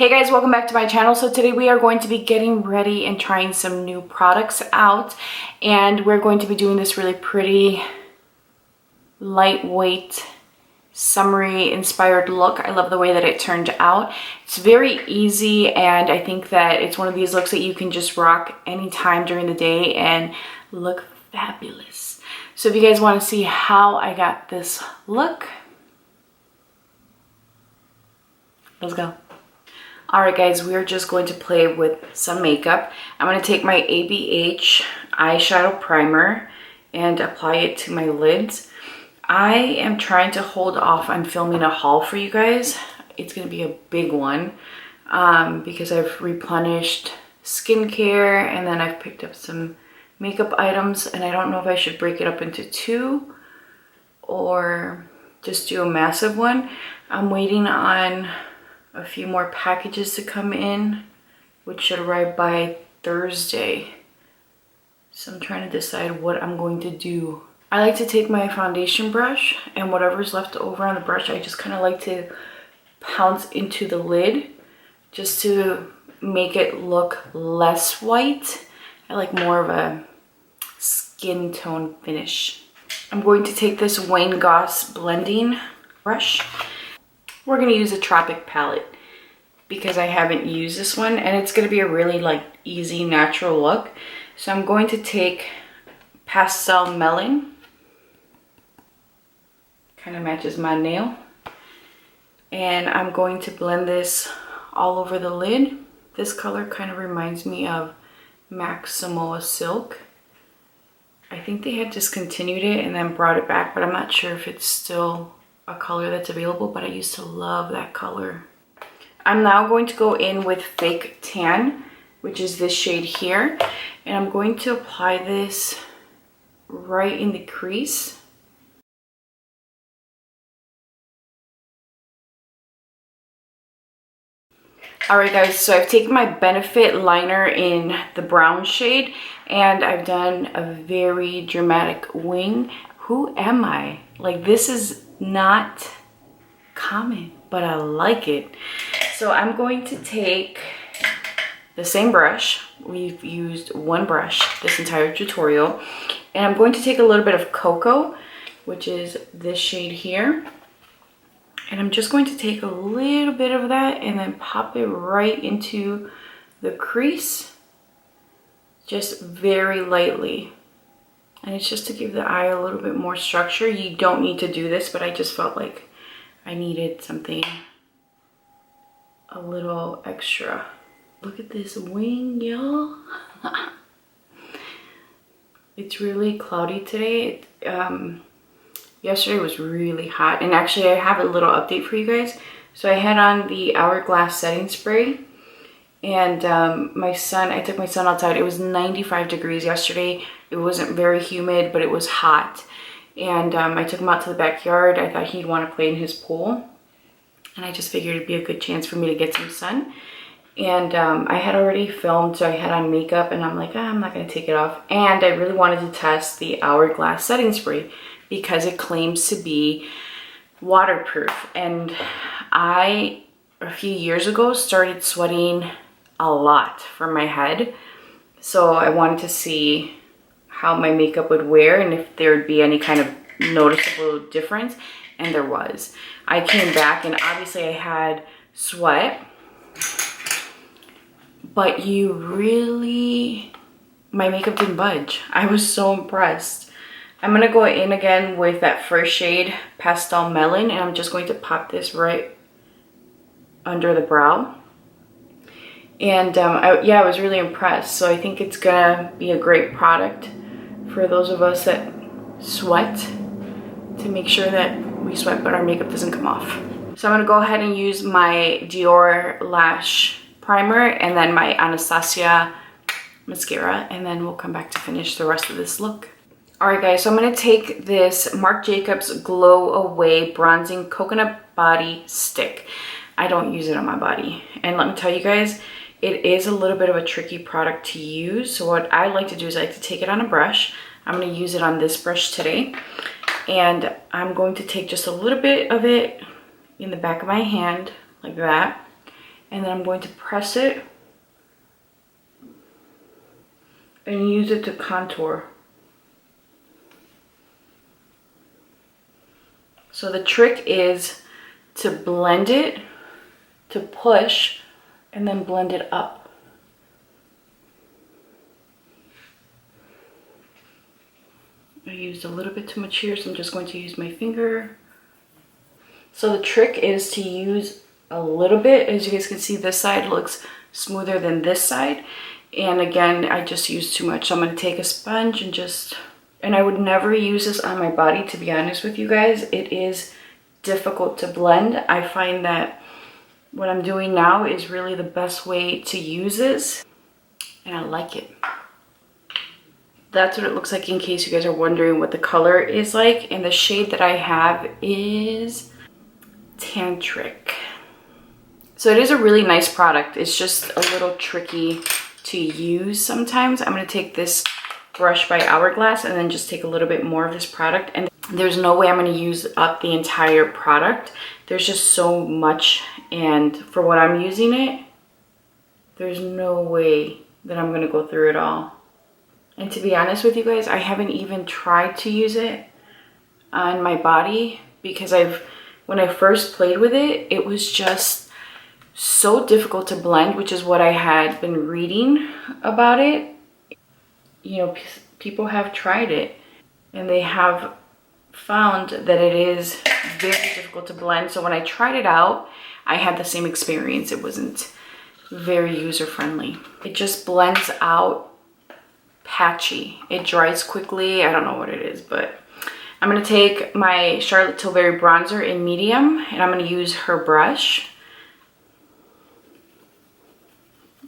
Hey guys, welcome back to my channel. So today we are going to be getting ready and trying some new products out, and we're going to be doing this really pretty lightweight summery inspired look. I love the way that it turned out. It's very easy, and I think that it's one of these looks that you can just rock anytime during the day and look fabulous. So if you guys want to see how I got this look, let's go. Alright guys, we're just going to play with some makeup. I'm going to take my ABH eyeshadow primer and apply it to my lids. I am trying to hold off on filming a haul for you guys. It's going to be a big one because I've replenished skincare and then I've picked up some makeup items, and I don't know if I should break it up into two or just do a massive one. I'm waiting on a few more packages to come in, which should arrive by Thursday. So I'm trying to decide what I'm going to do. I like to take my foundation brush, and whatever's left over on the brush, I just kind of like to pounce into the lid just to make it look less white. I like more of a skin tone finish. I'm going to take this Wayne Goss blending brush. We're going to use a Tropic palette because I haven't used this one, and it's going to be a really easy natural look. So I'm going to take Pastel Melon, kind of matches my nail, and I'm going to blend this all over the lid. This color kind of reminds me of MAC Samoa Silk. I think they had discontinued it and then brought it back, but I'm not sure if it's still a color that's available, but I used to love that color. I'm now going to go in with Fake Tan, which is this shade here, and I'm going to apply this right in the crease. Alright guys, so I've taken my Benefit liner in the brown shade and I've done a very dramatic wing. Who am I? This is not common, but I like it. So I'm going to take the same brush. We've used one brush this entire tutorial, and I'm going to take a little bit of Cocoa, which is this shade here, and I'm just going to take a little bit of that and then pop it right into the crease, just very lightly. And it's just to give the eye a little bit more structure. You don't need to do this, but I just felt like I needed something a little extra. Look at this wing, y'all. It's really cloudy today. Yesterday was really hot. And actually, I have a little update for you guys. So I had on the Hourglass setting spray. And I took my son outside. It was 95 degrees yesterday. It wasn't very humid, but it was hot. And I took him out to the backyard. I thought he'd want to play in his pool. And I just figured it'd be a good chance for me to get some sun. And I had already filmed, so I had on makeup. And I'm like, I'm not going to take it off. And I really wanted to test the Hourglass setting spray because it claims to be waterproof. And I, a few years ago, started sweating a lot from my head, so I wanted to see how my makeup would wear and if there would be any kind of noticeable difference, and there was. I came back and obviously I had sweat, but my makeup didn't budge. I was so impressed. I'm gonna go in again with that first shade, Pastel Melon, and I'm just going to pop this right under the brow. And I was really impressed. So I think it's gonna be a great product for those of us that sweat, to make sure that we sweat but our makeup doesn't come off. So I'm gonna go ahead and use my Dior Lash Primer and then my Anastasia mascara, and then we'll come back to finish the rest of this look. Alright guys, so I'm gonna take this Marc Jacobs Glow Away Bronzing Coconut Body Stick. I don't use it on my body. And let me tell you guys, it is a little bit of a tricky product to use. So what I like to do is I like to take it on a brush. I'm going to use it on this brush today. And I'm going to take just a little bit of it in the back of my hand, like that. And then I'm going to press it and use it to contour. So the trick is to blend it, to push, and then blend it up. I used a little bit too much here, so I'm just going to use my finger. So the trick is to use a little bit. As you guys can see, this side looks smoother than this side. And again, I just used too much. So I'm going to take a sponge and just... And I would never use this on my body, to be honest with you guys. It is difficult to blend. I find that what I'm doing now is really the best way to use this. And I like it. That's what it looks like in case you guys are wondering what the color is like. And the shade that I have is Tantric. So it is a really nice product. It's just a little tricky to use sometimes. I'm going to take this brush by Hourglass and then just take a little bit more of this product. And there's no way I'm going to use up the entire product. There's just so much. And for what I'm using it, there's no way that I'm going to go through it all. And to be honest with you guys, I haven't even tried to use it on my body because when I first played with it, it was just so difficult to blend, which is what I had been reading about it. You know, people have tried it and they have found that it is very difficult to blend. So when I tried it out, I had the same experience. It wasn't very user-friendly. It just blends out patchy. It dries quickly. I don't know what it is, but I'm going to take my Charlotte Tilbury bronzer in medium and I'm going to use her brush.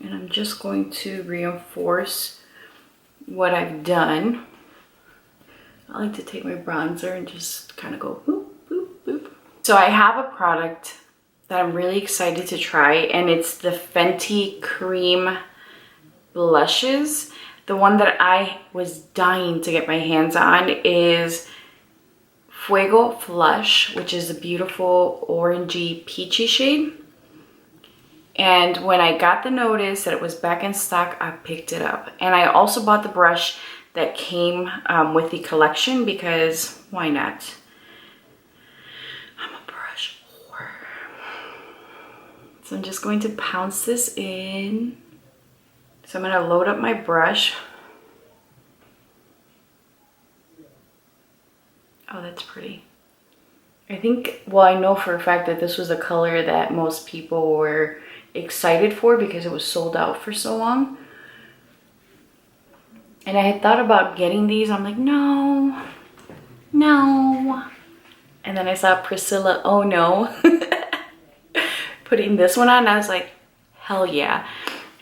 And I'm just going to reinforce what I've done. I like to take my bronzer and just kind of go boop, boop, boop. So I have a product that I'm really excited to try, and it's the Fenty Cream Blushes. The one that I was dying to get my hands on is Fuego Flush, which is a beautiful orangey peachy shade. And when I got the notice that it was back in stock, I picked it up. And I also bought the brush that came with the collection because why not? I'm a brush whore. So I'm just going to pounce this in. So I'm going to load up my brush. Oh, that's pretty. I think, well, I know for a fact that this was a color that most people were excited for because it was sold out for so long. And I had thought about getting these. I'm like, no. And then I saw Priscilla, oh no, putting this one on. And I was like, hell yeah.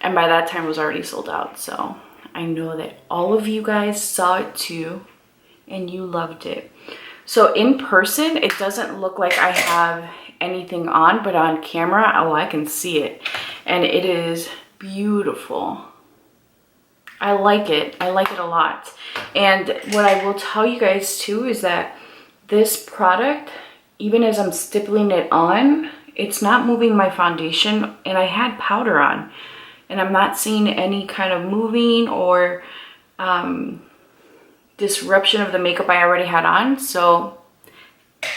And by that time it was already sold out. So I know that all of you guys saw it too and you loved it. So in person, it doesn't look like I have anything on, but on camera, oh, I can see it. And it is beautiful. I like it. I like it a lot. And what I will tell you guys too is that this product, even as I'm stippling it on, it's not moving my foundation, and I had powder on. And I'm not seeing any kind of moving or disruption of the makeup I already had on. So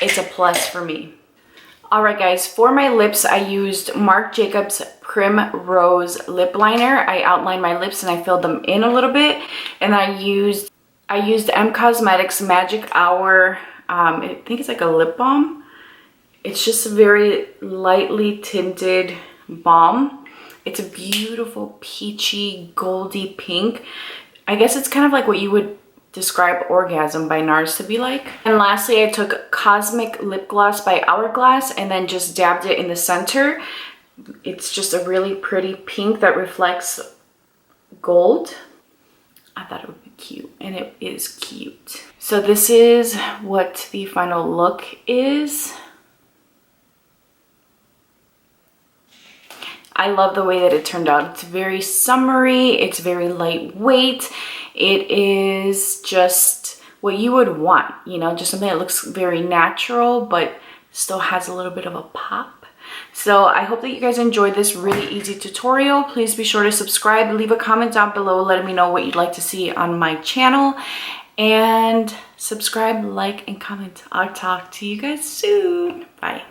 it's a plus for me. Alright guys, for my lips, I used Marc Jacobs Primrose Lip Liner. I outlined my lips and I filled them in a little bit. And I used M Cosmetics Magic Hour, I think it's like a lip balm. It's just a very lightly tinted balm. It's a beautiful peachy, goldy pink. I guess it's kind of like what you would describe Orgasm by NARS to be like. And lastly, I took Cosmic Lip Gloss by Hourglass and then just dabbed it in the center. It's just a really pretty pink that reflects gold. I thought it would be cute, and it is cute. So this is what the final look is. I love the way that it turned out. It's very summery, it's very lightweight. It is just what you would want, you know, just something that looks very natural but still has a little bit of a pop. So I hope that you guys enjoyed this really easy tutorial. Please be sure to subscribe, leave a comment down below letting me know what you'd like to see on my channel. And subscribe, like, and comment. I'll talk to you guys soon. Bye.